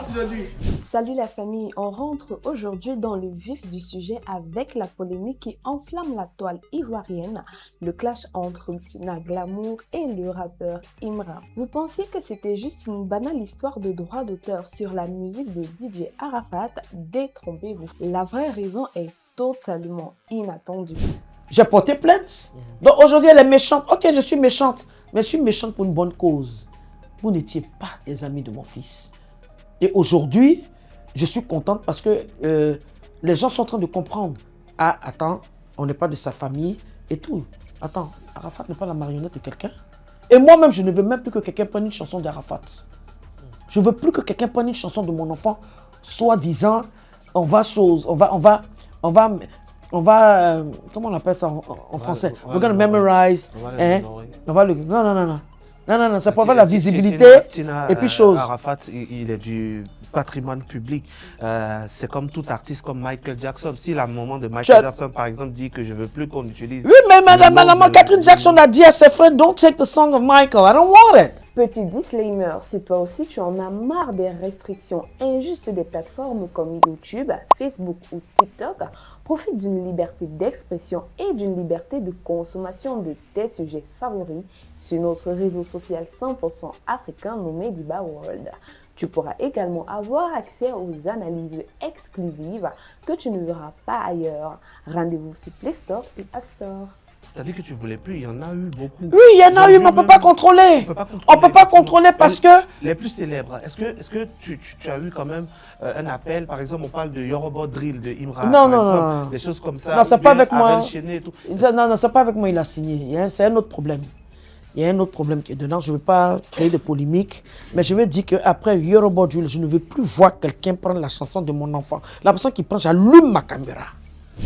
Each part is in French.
aujourd'hui? Salut la famille, on rentre aujourd'hui dans le vif du sujet avec la polémique qui enflamme la toile ivoirienne, le clash entre Tina Glamour et le rappeur Imra. Vous pensiez que c'était juste une banale histoire de droit d'auteur sur la musique de DJ Arafat? Détrompez-vous. La vraie raison est totalement inattendue. J'ai porté plainte. Donc aujourd'hui, elle est méchante. Ok, je suis méchante. Mais je suis méchante pour une bonne cause. Vous n'étiez pas des amis de mon fils. Et aujourd'hui, je suis contente parce que les gens sont en train de comprendre. Ah, attends, on n'est pas de sa famille et tout. Attends, Arafat n'est pas la marionnette de quelqu'un. Et moi-même, je ne veux même plus que quelqu'un prenne une chanson d'Arafat. Je ne veux plus que quelqu'un prenne une chanson de mon enfant, soi-disant, comment on appelle ça en français? We're gonna memorize. Non, ça peut avoir la visibilité. Et puis chose. Arafat, il est du patrimoine public. C'est comme tout artiste comme Michael Jackson. Si la maman de Michael Jackson, par exemple, dit que je veux plus qu'on utilise... Oui, mais madame Catherine Jackson a dit à ses frères, don't take the song of Michael, I don't want it. Petit disclaimer, si toi aussi tu en as marre des restrictions injustes des plateformes comme YouTube, Facebook ou TikTok, profite d'une liberté d'expression et d'une liberté de consommation de tes sujets favoris sur notre réseau social 100% africain nommé Diba World. Tu pourras également avoir accès aux analyses exclusives que tu ne verras pas ailleurs. Rendez-vous sur Play Store et App Store. Tu as dit que tu ne voulais plus, il y en a eu beaucoup. Oui, il y en a eu, mais on ne peut pas contrôler. On ne peut pas contrôler parce que... Les plus célèbres, est-ce que tu as eu quand même un appel? Par exemple, on parle de Yoruba Drill, de Imra, non. Des choses comme ça. Non, c'est pas avec moi. Non, c'est pas avec moi, il a signé. C'est un autre problème. Il y a un autre problème qui est dedans. Je ne veux pas créer de polémique, mais je veux dire qu'après Yoruba Drill, je ne veux plus voir quelqu'un prendre la chanson de mon enfant. La personne qui prend, j'allume ma caméra.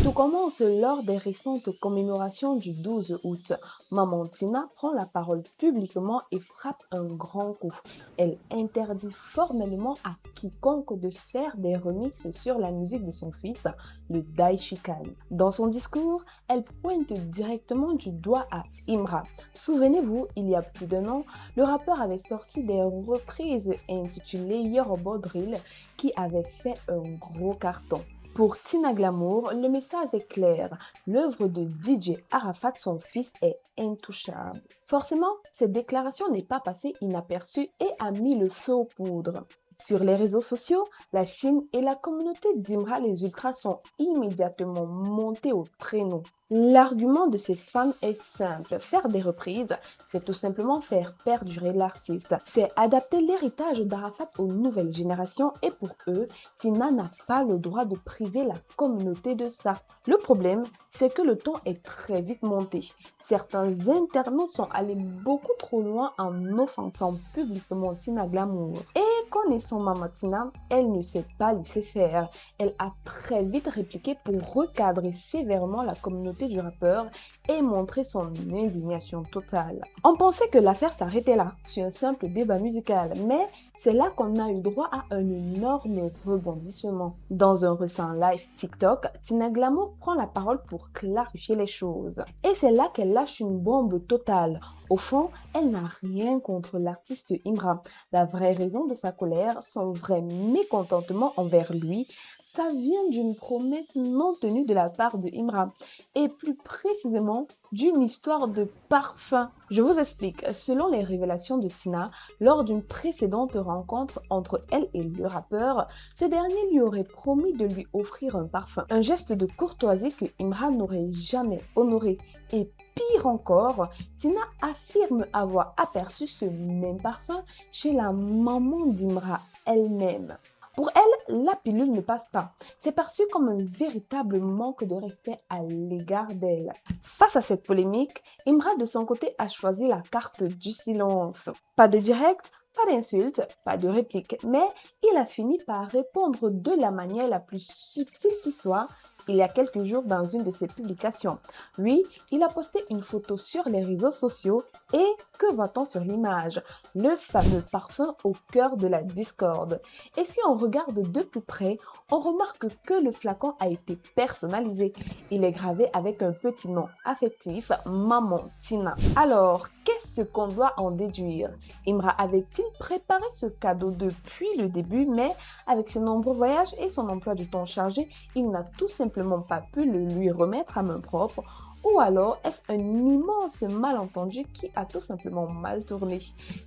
Tout commence lors des récentes commémorations du 12 août. Maman Tina prend la parole publiquement et frappe un grand coup. Elle interdit formellement à quiconque de faire des remixes sur la musique de son fils, le Daishikan. Dans son discours, elle pointe directement du doigt à Imra. Souvenez-vous, il y a plus d'un an, le rappeur avait sorti des reprises intitulées Yoruba Drill qui avaient fait un gros carton. Pour Tina Glamour, le message est clair. L'œuvre de DJ Arafat, son fils, est intouchable. Forcément, cette déclaration n'est pas passée inaperçue et a mis le feu aux poudres. Sur les réseaux sociaux, la Chine et la communauté d'Imra les Ultras sont immédiatement montés au traîneau. L'argument de ces femmes est simple. Faire des reprises, c'est tout simplement faire perdurer l'artiste. C'est adapter l'héritage d'Arafat aux nouvelles générations et pour eux, Tina n'a pas le droit de priver la communauté de ça. Le problème, c'est que le ton est très vite monté. Certains internautes sont allés beaucoup trop loin en offensant publiquement Tina Glamour. Et connaissant Maman Tina, elle ne s'est pas laissée faire. Elle a très vite répliqué pour recadrer sévèrement la communauté du rappeur et montrer son indignation totale. On pensait que l'affaire s'arrêtait là, sur un simple débat musical, mais c'est là qu'on a eu droit à un énorme rebondissement. Dans un récent live TikTok, Tina Glamour prend la parole pour clarifier les choses. Et c'est là qu'elle lâche une bombe totale. Au fond, elle n'a rien contre l'artiste Imra. La vraie raison de sa colère, son vrai mécontentement envers lui, ça vient d'une promesse non tenue de la part de Imra. Et plus précisément, d'une histoire de parfum. Je vous explique. Selon les révélations de Tina, lors d'une précédente rencontre entre elle et le rappeur, ce dernier lui aurait promis de lui offrir un parfum. Un geste de courtoisie que Imra n'aurait jamais honoré. Et pire encore, Tina affirme avoir aperçu ce même parfum chez la maman d'Imra elle-même. Pour elle, la pilule ne passe pas. C'est perçu comme un véritable manque de respect à l'égard d'elle. Face à cette polémique, Imra de son côté a choisi la carte du silence. Pas de direct, pas d'insulte, pas de réplique, mais il a fini par répondre de la manière la plus subtile qui soit il y a quelques jours dans une de ses publications. Lui, il a posté une photo sur les réseaux sociaux et que voit-on sur l'image? Le fameux parfum au cœur de la discorde. Et si on regarde de plus près, on remarque que le flacon a été personnalisé. Il est gravé avec un petit nom affectif, Maman Tina. Alors, qu'est-ce qu'on doit en déduire? Imra avait-il préparé ce cadeau depuis le début, mais avec ses nombreux voyages et son emploi du temps chargé, il n'a tout simplement pas pu le lui remettre à main propre? Ou alors, est-ce un immense malentendu qui a tout simplement mal tourné?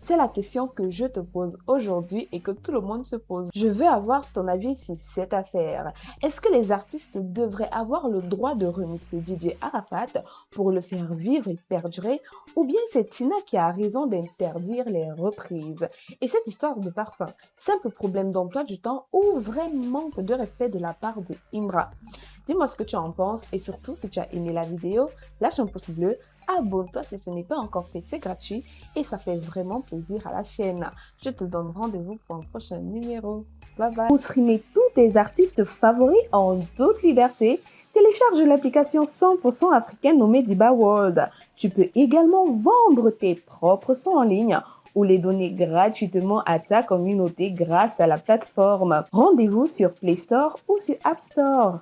C'est la question que je te pose aujourd'hui et que tout le monde se pose. Je veux avoir ton avis sur cette affaire. Est-ce que les artistes devraient avoir le droit de remixer DJ Arafat pour le faire vivre et perdurer? Ou bien c'est Tina qui a raison d'interdire les reprises? Et cette histoire de parfum, simple problème d'emploi du temps ou vrai manque de respect de la part de Imra? Dis-moi ce que tu en penses et surtout si tu as aimé la vidéo, lâche un pouce bleu, abonne-toi si ce n'est pas encore fait, c'est gratuit et ça fait vraiment plaisir à la chaîne. Je te donne rendez-vous pour un prochain numéro. Bye bye. Pour streamer tous tes artistes favoris en toute liberté, télécharge l'application 100% africaine nommée Diba World. Tu peux également vendre tes propres sons en ligne ou les donner gratuitement à ta communauté grâce à la plateforme. Rendez-vous sur Play Store ou sur App Store.